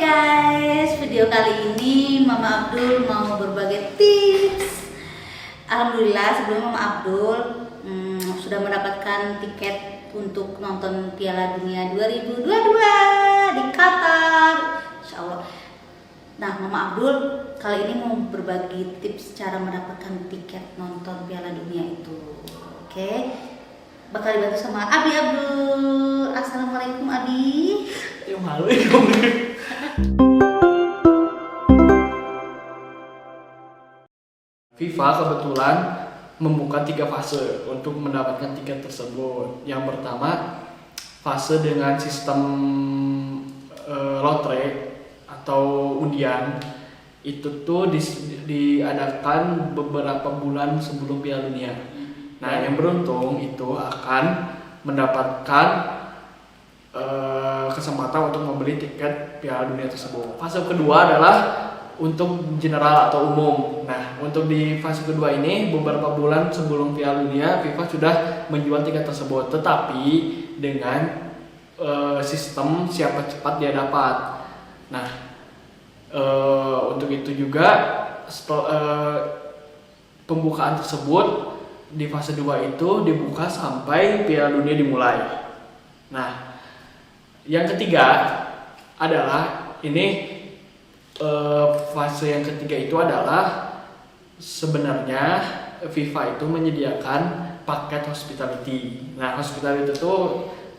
guys, video kali ini Mama Abdul mau berbagi tips. Alhamdulillah sebelumnya Mama Abdul sudah mendapatkan tiket untuk nonton Piala Dunia 2022 di Qatar, Insya Allah. Nah, Mama Abdul kali ini mau berbagi tips cara mendapatkan tiket nonton Piala Dunia itu. Oke, bakal dibantu sama Abi Abdul. Assalamualaikum Abi. Ya malu ya kamu. FIFA kebetulan membuka 3 fase untuk mendapatkan tiket tersebut. Yang pertama, fase dengan sistem lotre atau undian. Itu tuh diadakan beberapa bulan sebelum Piala Dunia. Nah, yang beruntung itu akan mendapatkan kesempatan untuk membeli tiket Piala Dunia tersebut. Fase kedua adalah untuk general atau umum. Nah, untuk di fase kedua ini beberapa bulan sebelum Piala Dunia FIFA sudah menjual tiket tersebut, tetapi dengan sistem siapa cepat dia dapat. Nah, untuk itu juga pembukaan tersebut di fase 2 itu dibuka sampai Piala Dunia dimulai. Nah, yang ketiga adalah ini fase yang ketiga itu adalah sebenarnya FIFA itu menyediakan paket hospitality. Nah, hospitality itu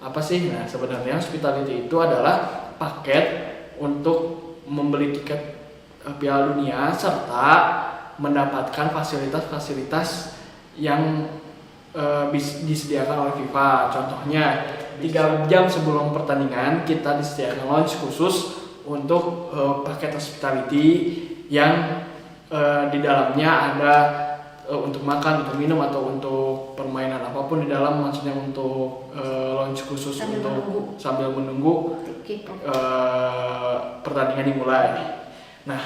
apa sih? Nah, sebenarnya hospitality itu adalah paket untuk membeli tiket Piala Dunia serta mendapatkan fasilitas-fasilitas yang disediakan oleh FIFA. Contohnya 3 jam sebelum pertandingan kita disediakan lounge khusus untuk paket hospitality yang di dalamnya ada untuk makan, untuk minum atau untuk permainan apapun di dalam, maksudnya untuk lounge khusus sambil menunggu pertandingan dimulai. Nah,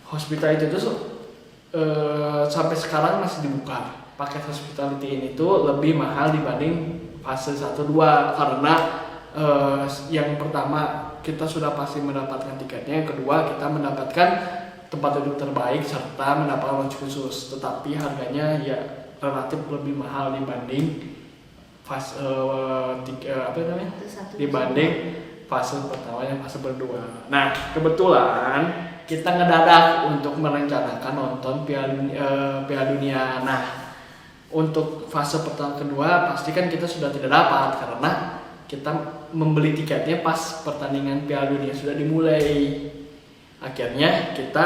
hospitality itu sampai sekarang masih dibuka. Paket hospitality ini tuh lebih mahal dibanding fase 1-2 karena yang pertama kita sudah pasti mendapatkan tiketnya, yang kedua kita mendapatkan tempat duduk terbaik serta mendapatkan lounge khusus, tetapi harganya ya relatif lebih mahal dibanding fase dibanding fase pertama yang fase kedua. Nah, kebetulan kita ngedadak untuk merencanakan nonton Piala Dunia. Nah, untuk fase pertama kedua pasti kan kita sudah tidak dapat karena kita membeli tiketnya pas pertandingan Piala Dunia sudah dimulai. Akhirnya kita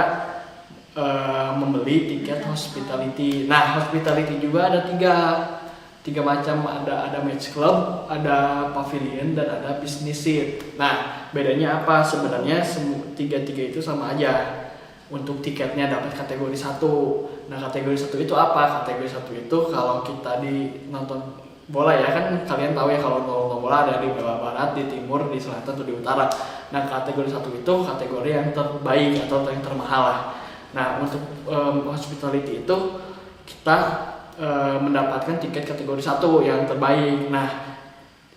membeli tiket hospitality. Nah, hospitality juga ada tiga macam, ada match club, ada pavilion, dan ada business seat. Nah, bedanya apa? Sebenarnya tiga itu sama aja. Untuk tiketnya dapat kategori 1. Nah, kategori 1 itu apa? Kategori 1 itu kalau kita di nonton bola ya kan, kalian tahu ya kalau nonton bola ada di barat, di timur, di selatan, atau di utara. Nah, kategori 1 itu kategori yang terbaik atau yang termahal lah. Nah, untuk hospitality itu kita mendapatkan tiket kategori 1 yang terbaik. Nah,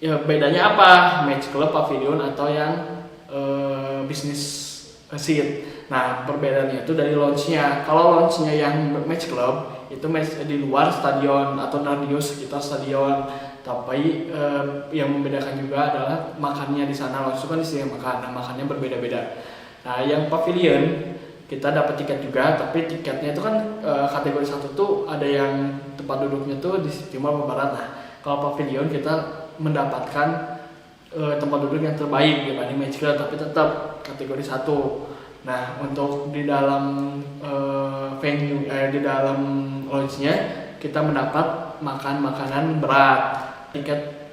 ya bedanya apa? Match club, pavilion, atau yang business seat. Nah, perbedaannya itu dari launch-nya. Kalau launch-nya yang match club itu match di luar stadion atau radius sekitar stadion. Tapi yang membedakan juga adalah makannya di sana. Launch itu kan disediakan makan. Nah, makannya berbeda-beda. Nah, yang pavilion kita dapat tiket juga, tapi tiketnya itu kan kategori 1 tuh ada yang tempat duduknya tuh di timur atau barat. Nah, kalau pavilion kita mendapatkan tempat duduk yang terbaik dibanding match club, tapi tetap kategori 1. Nah, untuk di dalam venue, di dalam lounge-nya kita mendapat makan makanan berat, tiket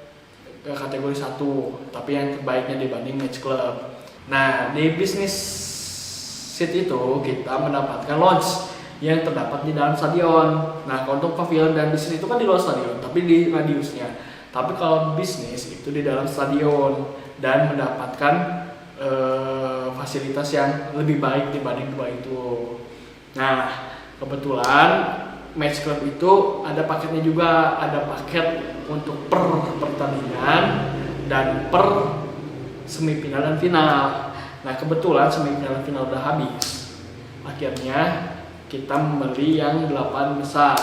ke kategori 1, tapi yang terbaiknya dibanding match club. Nah, di business seat itu kita mendapatkan lounge yang terdapat di dalam stadion. Nah, untuk pavilion dan business itu kan di luar stadion, tapi di radiusnya. Tapi kalau bisnis itu di dalam stadion dan mendapatkan fasilitas yang lebih baik dibanding 2 itu. Nah, kebetulan match club itu ada paketnya juga, ada paket untuk per pertandingan dan per semifinal dan final. Nah kebetulan semifinal udah habis. Akhirnya kita membeli yang 8 besar.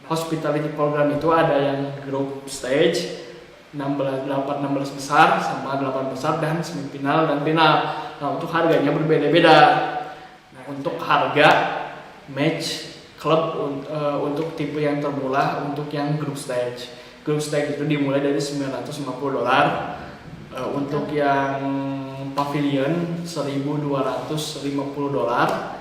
Hospitality program itu ada yang group stage 16 besar sama 8 besar dan semifinal dan final. Nah untuk harganya berbeda-beda. Nah untuk harga match club untuk tipe yang termurah untuk yang group stage. Group stage itu dimulai dari $950. Untuk yang pavilion $1.250.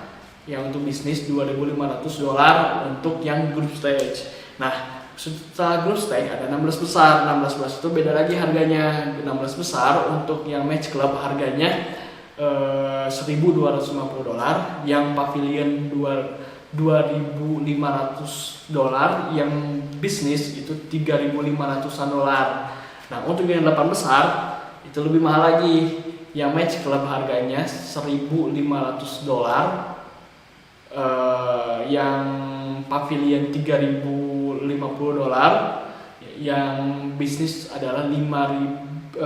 Yang untuk bisnis $2.500 untuk yang group stage. Nah, setelah group stage ada 16 besar. 16 besar itu beda lagi harganya. 16 besar untuk yang match club harganya $1.250. Yang pavilion $2.500. Yang bisnis itu $3.500-an. Nah, untuk yang 8 besar itu lebih mahal lagi. Yang match club harganya $1.500. Yang pavilion $3.050, yang bisnis adalah $5.200.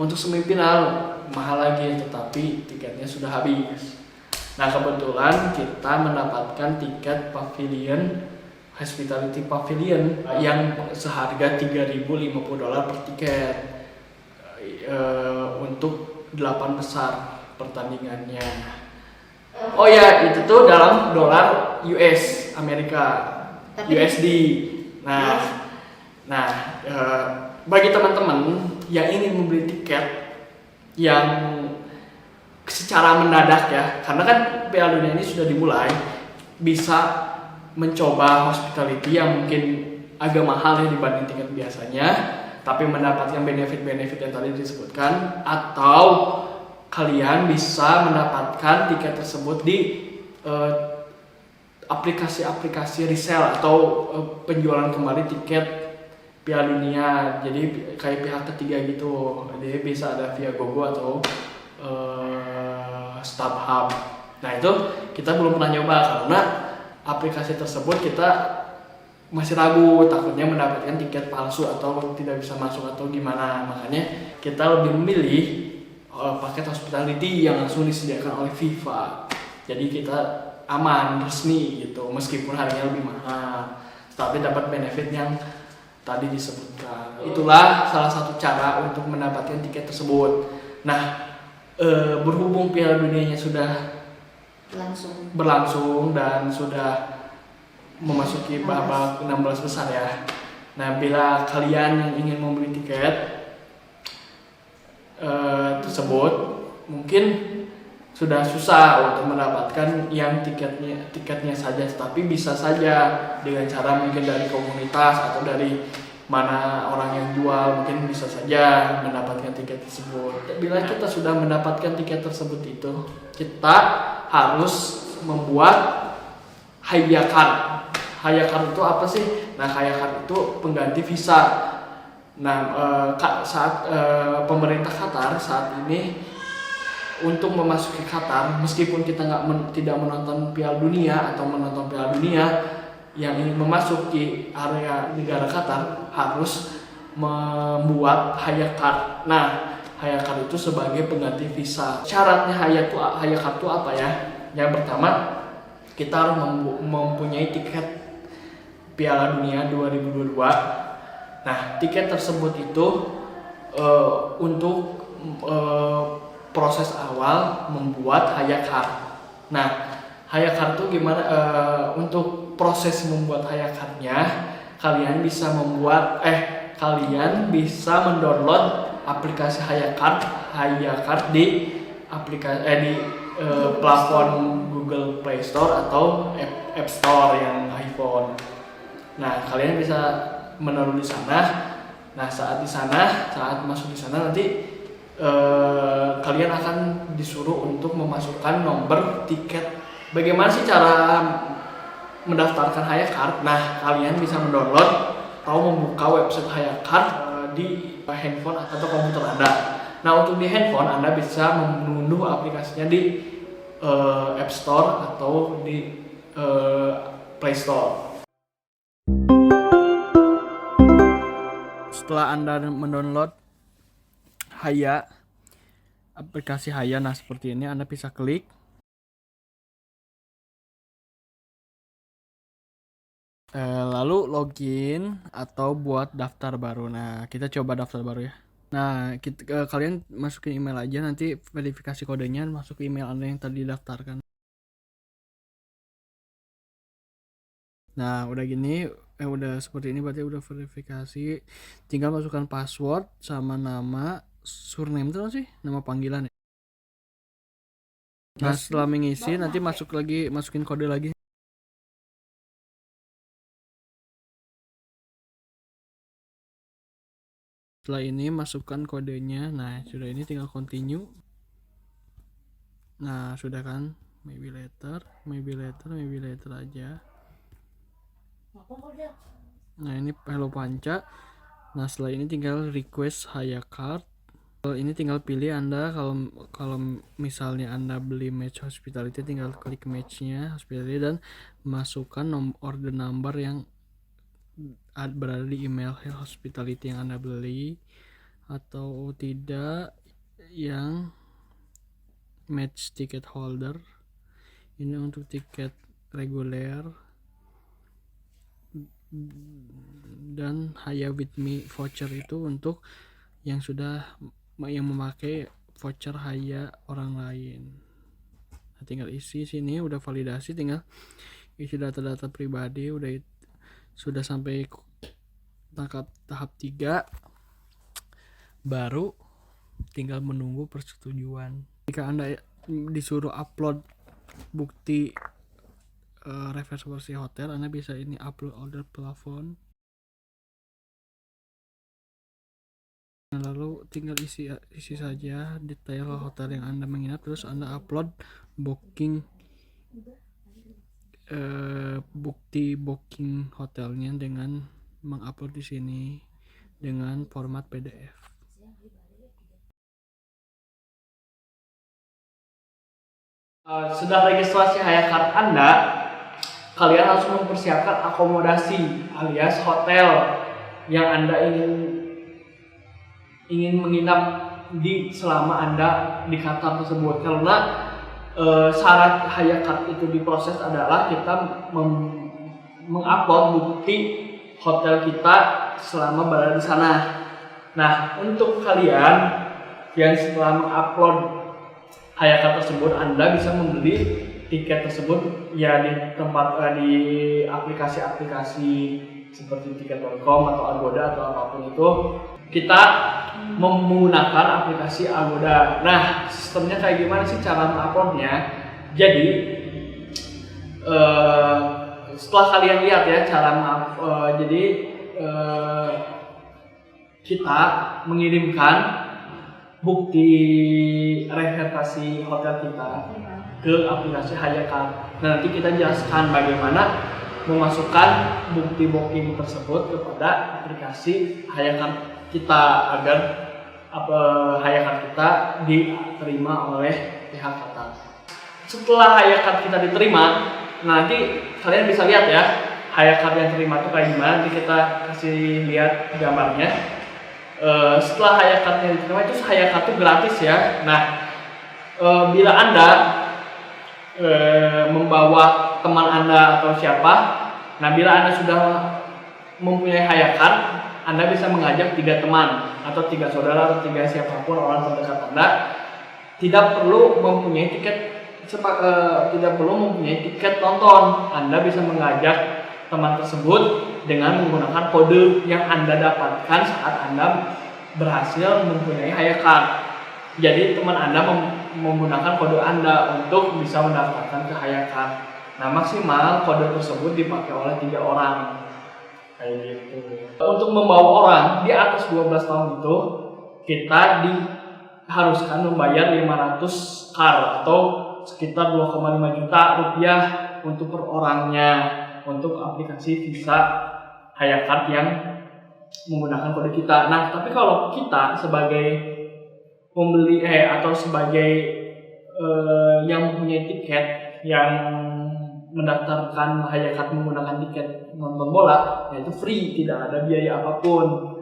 Untuk semifinal mahal lagi, tetapi tiketnya sudah habis. Nah kebetulan kita mendapatkan tiket pavilion, hospitality pavilion yang seharga $3.050 per tiket untuk 8 besar pertandingannya. Oh ya, itu tuh dalam dolar US Amerika, USD. Bagi teman-teman yang ingin membeli tiket yang secara mendadak ya, karena kan Piala Dunia ini sudah dimulai, bisa mencoba hospitality yang mungkin agak mahal ya dibanding tiket biasanya, tapi mendapatkan benefit-benefit yang tadi disebutkan, atau kalian bisa mendapatkan tiket tersebut di aplikasi-aplikasi resell atau penjualan kembali tiket Piala Dunia. Jadi kayak pihak ketiga gitu. Jadi bisa ada via GoGo atau StubHub. Nah itu kita belum pernah nyoba karena aplikasi tersebut kita masih ragu, takutnya mendapatkan tiket palsu atau tidak bisa masuk atau gimana. Makanya kita lebih memilih paket hospitality yang langsung disediakan oleh FIFA. Jadi kita aman, resmi gitu, meskipun harganya lebih mahal, tapi dapat benefit yang tadi disebutkan. Itulah salah satu cara untuk mendapatkan tiket tersebut. Nah, berhubung Piala Dunianya sudah berlangsung dan sudah memasuki babak 16 besar ya. Nah, bila kalian yang ingin membeli tiket tersebut mungkin sudah susah untuk mendapatkan yang tiketnya saja, tapi bisa saja dengan cara mungkin dari komunitas atau dari mana orang yang jual, mungkin bisa saja mendapatkan tiket tersebut. Bila kita sudah mendapatkan tiket tersebut itu, kita harus membuat haya card. Haya card itu apa sih? Nah, haya card itu pengganti visa. Nah, saat pemerintah Qatar saat ini untuk memasuki Qatar, meskipun kita tidak menonton Piala Dunia atau menonton Piala Dunia, yang ingin memasuki area negara Qatar harus membuat haya card. Nah, haya card itu sebagai pengganti visa. Syaratnya haya card itu apa ya? Yang pertama, kita harus mempunyai tiket Piala Dunia 2022. Nah, tiket tersebut itu untuk proses awal membuat haya card. Nah, haya card itu gimana? Untuk proses membuat haya cardnya, kalian bisa mendownload aplikasi haya card di aplikasi platform Google Play Store atau App Store yang iPhone. Nah, kalian bisa mendownload di sana. Nah, saat masuk di sana nanti kalian akan disuruh untuk memasukkan nomor tiket. Bagaimana sih cara mendaftarkan haya card? Nah, kalian bisa mendownload atau membuka website haya card di handphone atau komputer Anda. Nah, untuk di handphone Anda bisa mengunduh aplikasinya di App Store atau di Play Store. Setelah Anda mendownload Haya aplikasi Haya. Nah, seperti ini Anda bisa klik. Lalu login atau buat daftar baru. Nah, kita coba daftar baru ya. Nah, kalian masukin email aja, nanti verifikasi kodenya masuk ke email Anda yang tadi daftarkan. Nah, udah gini, udah seperti ini berarti udah verifikasi. Tinggal masukkan password sama nama, surname itu sih, nama panggilan ya. Nah, setelah mengisi nanti masukin kode lagi. Setelah ini masukkan kodenya. Nah, sudah, ini tinggal continue. Nah, sudah kan? Maybe later aja. Nah, ini Hello Panca. Nah, setelah ini tinggal request Haya Card. Ini tinggal pilih Anda, kalau misalnya Anda beli match hospitality, tinggal klik matchnya hospitality dan masukkan order number yang berada di email hospitality yang Anda beli, atau tidak yang match ticket holder. Ini untuk tiket reguler dan Haya with me voucher itu untuk yang memakai voucher Haya orang lain. Nah, tinggal isi sini, udah validasi, tinggal isi data-data pribadi. Sudah sampai tahap 3, baru tinggal menunggu persetujuan. Jika Anda disuruh upload bukti reservasi hotel, Anda bisa ini upload order plafon. Lalu tinggal isi saja detail hotel yang Anda menginap, terus Anda upload bukti booking hotelnya dengan mengupload di sini dengan format PDF. Sudah registrasi Haya Card Anda, kalian harus mempersiapkan akomodasi alias hotel yang Anda ingin menginap selama Anda di Qatar tersebut. Karena syarat Haya Card itu diproses adalah kita mengupload bukti hotel kita selama berada di sana. Nah, untuk kalian yang setelah mengupload Haya Card tersebut, Anda bisa membeli tiket tersebut ya di aplikasi-aplikasi seperti tiket.com atau Agoda atau apapun itu. Kita menggunakan aplikasi Agoda. Nah, sistemnya kayak gimana sih cara menguploadnya? Jadi setelah kalian lihat ya cara kita mengirimkan bukti reservasi hotel kita ke aplikasi Haya Card. Nah, nanti kita jelaskan bagaimana memasukkan bukti booking tersebut kepada aplikasi Haya Card kita agar Haya Card kita diterima oleh pihak Qatar. Setelah Haya Card kita diterima, nanti kalian bisa lihat ya Haya Card yang terima itu kayak gimana. Nanti kita kasih lihat gambarnya. Setelah Haya Card-nya diterima, itu Haya Card itu gratis ya. Nah, bila Anda membawa teman Anda atau siapa, nah bila Anda sudah mempunyai Haya Card, Anda bisa mengajak 3 teman atau 3 saudara atau 3 siapapun orang terdekat Anda. Tidak perlu mempunyai tiket nonton. Anda bisa mengajak teman tersebut dengan menggunakan kode yang Anda dapatkan saat Anda berhasil mempunyai Haya Card. Jadi teman Anda menggunakan kode Anda untuk bisa mendaftarkan ke Haya Card. Nah, maksimal kode tersebut dipakai oleh 3 orang. Kayak gitu. Untuk membawa orang di atas 12 tahun itu, kita diharuskan membayar 500 KAR atau sekitar 2,5 juta rupiah untuk per orangnya untuk aplikasi visa Haya Card yang menggunakan kode kita. Nah, tapi kalau kita sebagai pembeli atau sebagai yang mempunyai tiket yang mendaftarkan Haya Card menggunakan tiket nonton bola, yaitu free, tidak ada biaya apapun.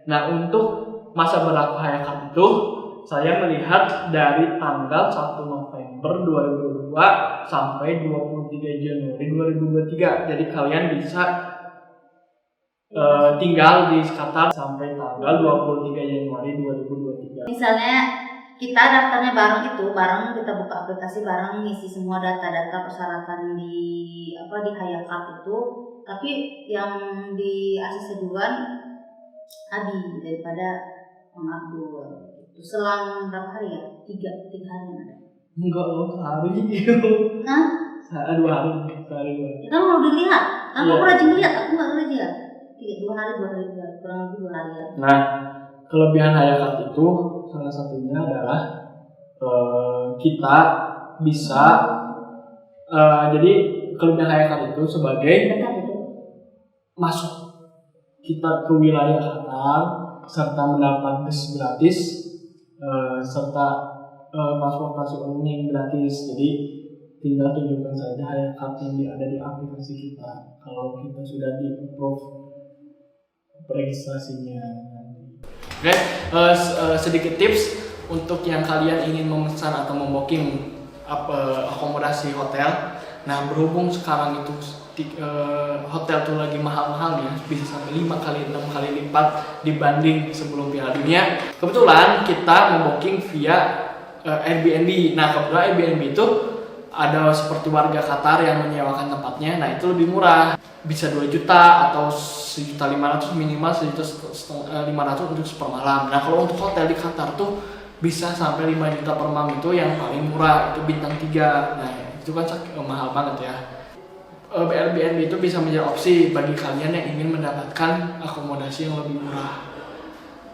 Nah, untuk masa berlaku Haya Card itu saya melihat dari tanggal 1 November 2022 sampai 23 Januari 2023. Jadi kalian bisa tinggal di Qatar sampai tanggal 23 Januari 2023. Misalnya kita daftarnya bareng kita buka aplikasi bareng, ngisi semua data-data persyaratan di Hayakart itu, tapi yang di ACC duluan Adi daripada Bang Abdul. Itu selang berapa hari ya? 3 hari ada. Enggak loh, sehari. Nah, 2 hari. kita mau dilihat. Aku rajin lihat, aku nggak rajin lihat. 2 hari, kurang lebih 2 hari ya. Nah, kelebihan Hayakart itu salah satunya adalah kita bisa jadi kelebihan Hayakart itu sebagai masuk kita ke wilayah Qatar serta mendapat bis gratis serta transportasi umum yang gratis. Jadi tinggal tunjukkan saja Hayakart yang ada di aplikasi kita kalau kita sudah di-approve registrasinya. Oke, sedikit tips untuk yang kalian ingin memesan atau membooking akomodasi hotel. Nah, berhubung sekarang itu hotel tuh lagi mahal-mahalnya, bisa sampai 5 kali 6 kali lipat dibanding sebelum Piala Dunia. Kebetulan kita membooking via Airbnb. Nah, kebetulan Airbnb itu ada seperti warga Qatar yang menyewakan tempatnya. Nah, itu lebih murah, bisa 2 juta atau 1.500.000 minimal 1.500.000 untuk per malam. Nah, kalau untuk hotel di Qatar tuh bisa sampai 5 juta per malam, itu yang paling murah, itu bintang 3. Nah, itu kan mahal banget ya. Airbnb itu bisa menjadi opsi bagi kalian yang ingin mendapatkan akomodasi yang lebih murah.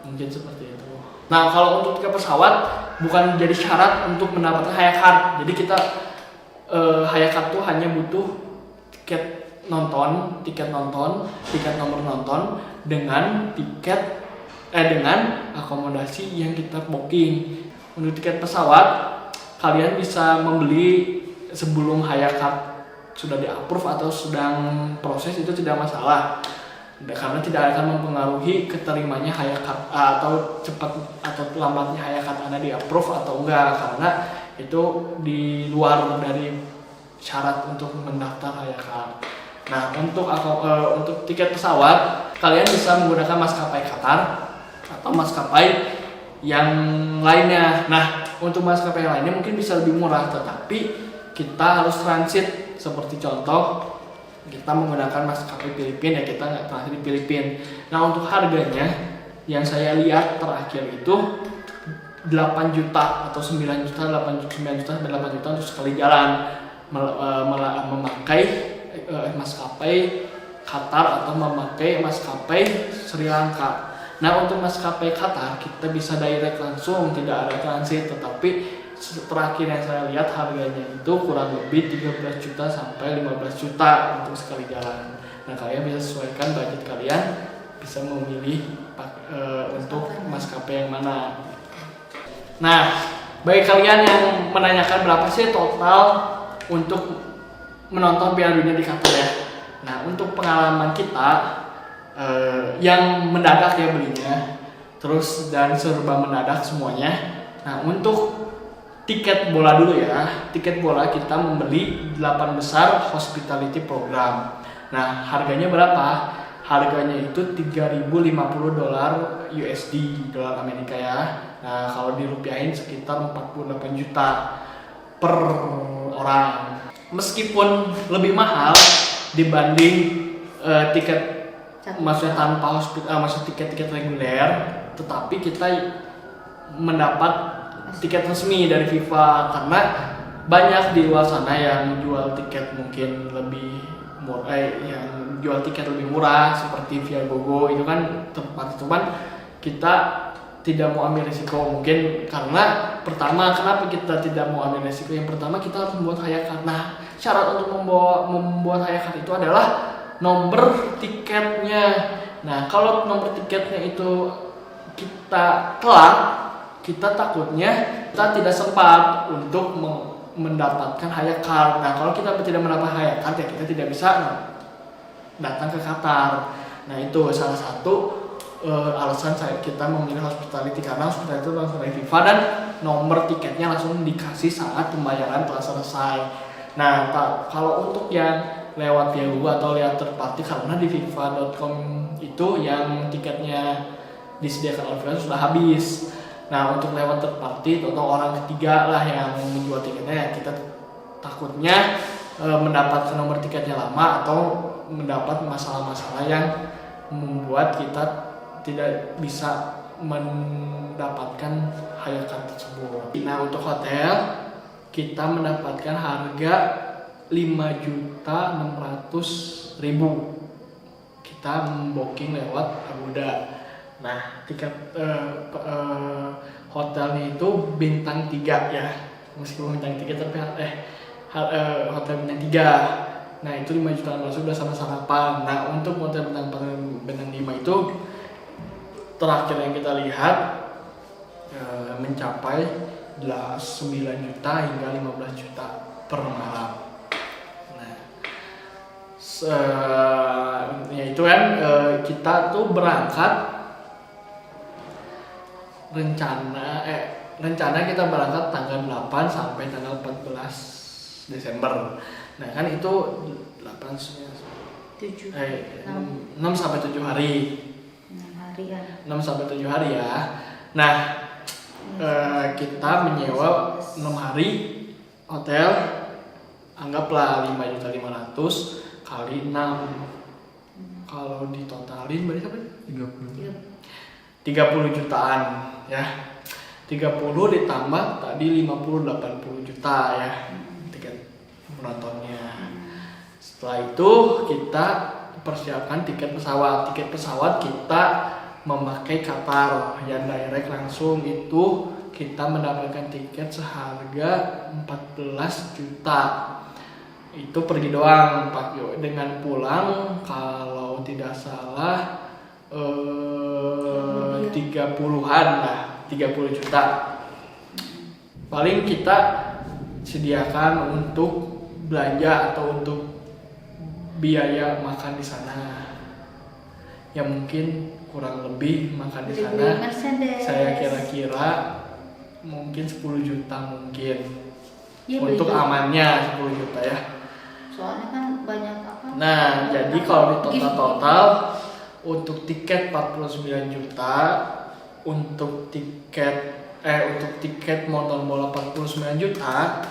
Mungkin seperti itu. Nah, kalau untuk tiket pesawat bukan jadi syarat untuk mendapatkan Hayakart. Jadi kita Hayakart tuh hanya butuh tiket nomor nonton dengan dengan akomodasi yang kita booking. Untuk tiket pesawat kalian bisa membeli sebelum Hayakart sudah di-approve atau sedang proses, itu tidak masalah karena tidak akan mempengaruhi keterimanya Hayakart atau cepat atau lambatnya Hayakart Anda di-approve atau enggak, karena itu di luar dari syarat untuk mendaftar Hayakart. Nah, untuk tiket pesawat kalian bisa menggunakan maskapai Qatar atau maskapai yang lainnya. Nah, untuk maskapai yang lainnya mungkin bisa lebih murah, tetapi kita harus transit. Seperti contoh, kita menggunakan maskapai Filipina, ya kita nggak transit di Filipina. Nah, untuk harganya yang saya lihat terakhir itu 8 juta atau 9 juta, 8 juta sampai 8 juta untuk sekali jalan memakai maskapai Qatar atau memakai maskapai Sri Lanka. Nah, untuk maskapai Qatar kita bisa direct langsung, tidak ada transit, tetapi terakhir yang saya lihat harganya itu kurang lebih 13 juta sampai 15 juta untuk sekali jalan. Nah, kalian bisa sesuaikan budget kalian, bisa memilih untuk maskapai yang mana. Nah, bagi kalian yang menanyakan berapa sih total untuk menonton Piala Dunia di Qatar ya. Nah, untuk pengalaman kita yang mendadak ya belinya, terus dan serba mendadak semuanya. Nah, untuk tiket bola dulu ya. Tiket bola kita membeli 8 besar hospitality program. Nah, harganya berapa? Harganya itu $3.050 USD, dolar Amerika ya. Nah, kalau dirupiahin sekitar 48 juta per orang. Meskipun lebih mahal dibanding tiket, maksudnya tanpa maksud tiket-tiket reguler, tetapi kita mendapat tiket resmi dari FIFA, karena banyak di luar sana yang jual tiket mungkin lebih murah, yang jual tiket lebih murah seperti via GoGo, itu kan tempat cuman kita tidak mau ambil risiko. Mungkin karena pertama, kenapa kita tidak mau ambil risiko? Yang pertama, kita harus membuat Hayakart. Nah, syarat untuk membuat Hayakart itu adalah nomor tiketnya. Nah, kalau nomor tiketnya itu kita telat, kita takutnya kita tidak sempat untuk mendapatkan Hayakart. Nah, kalau kita tidak mendapat Hayakart ya kita tidak bisa datang ke Qatar. Nah, itu salah satu alasan kita memilih hospitality karena hospitality itu langsung dari FIFA dan nomor tiketnya langsung dikasih saat pembayaran telah selesai. Nah, kalau untuk yang lewat Yahoo atau lewat third party, karena di FIFA.com itu yang tiketnya disediakan oleh FIFA sudah habis. Nah, untuk lewat third party atau orang ketiga lah yang menjual tiketnya, ya kita takutnya mendapatkan nomor tiketnya lama atau mendapat masalah-masalah yang membuat kita tidak bisa mendapatkan hayakan tersebut. Nah, untuk hotel kita mendapatkan harga 5.600.000. Kita membooking lewat Agoda. Nah, tiket hotelnya itu bintang 3 ya. Meskipun bintang 3 tapi hotel bintang 3. Nah, itu 5 juta masuk udah sama sarapan. Nah, untuk hotel bintang 4 dan bintang 5 itu terakhir yang kita lihat mencapai 9 juta hingga 15 juta per malam. Nah, ya itu kan kita tuh berangkat rencana kita berangkat tanggal 8 sampai tanggal 14 Desember. Nah, kan itu 6 sampai 7 hari. 6 sampai 7 hari ya. Nah, kita menyewa 6 hari hotel, anggaplah 5.500.000 kali 6. Kalau ditotalin berarti apa? 30 jutaan ya. 30 ditambah tadi 80 juta ya tiket penontonnya. Setelah itu kita persiapkan tiket pesawat. Tiket pesawat kita memakai Qatar yang direct langsung, itu kita mendapatkan tiket seharga 14 juta. Itu pergi doang, dengan pulang kalau tidak salah 30-an lah, 30 juta. Paling kita sediakan untuk belanja atau untuk biaya makan di sana. Ya mungkin kurang lebih makan di sana saya kira-kira mungkin 10 juta mungkin ya, untuk amannya 10 juta ya. Soalnya kan banyak apa. Nah, jadi kalau di total untuk tiket 49 juta, untuk tiket nonton bola 49 juta,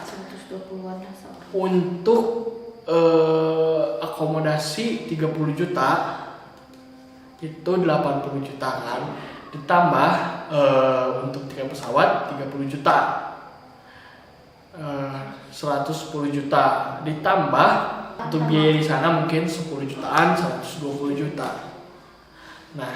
120-an lah. Untuk akomodasi 30 juta itu 80 juta kan, ditambah untuk tiket pesawat 30 juta, 110 juta, ditambah untuk biaya di sana mungkin 10 jutaan, 120 juta. Nah,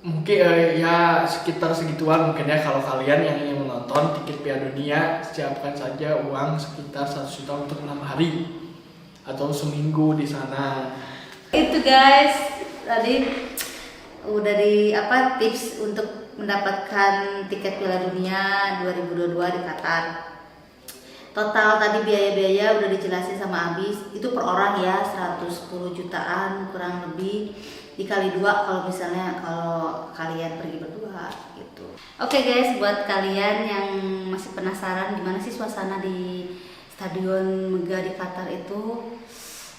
mungkin ya sekitar segituan mungkin ya. Kalau kalian yang ingin menonton tiket Piala Dunia, siapkan saja uang sekitar 1 juta untuk 6 hari atau seminggu di sana. Itu guys, tadi udah tips untuk mendapatkan tiket Piala Dunia 2022 di Qatar. Total tadi biaya-biaya udah dijelasin sama Abis, itu per orang ya 110 jutaan kurang lebih, dikali 2 kalau kalian pergi berdua gitu. Oke guys, buat kalian yang masih penasaran gimana sih suasana di Stadion Megah di Qatar itu,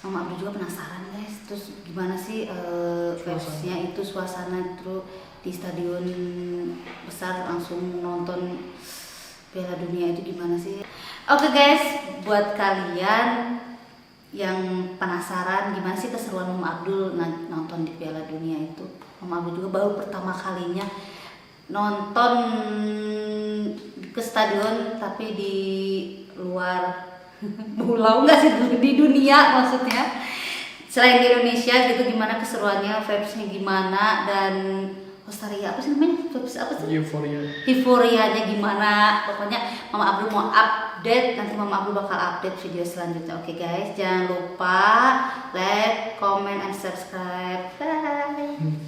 Mama Abdul juga penasaran guys. Terus gimana sih vibes-nya itu, suasana itu di stadion besar langsung nonton Piala Dunia itu gimana sih? Oke guys, buat kalian yang penasaran gimana sih keseruan Mama Abdul nonton di Piala Dunia itu, Mama Abdul juga baru pertama kalinya nonton ke stadion tapi di luar pulau, enggak sih, di dunia maksudnya, selain di Indonesia gitu. Gimana keseruannya, vibes-nya gimana, dan Australia apa sih namanya, vibes apa sih, euforianya gimana. Pokoknya Mama Abdul mau update, nanti Mama Abdul bakal update video selanjutnya. Oke guys, jangan lupa like, comment, and subscribe. Bye.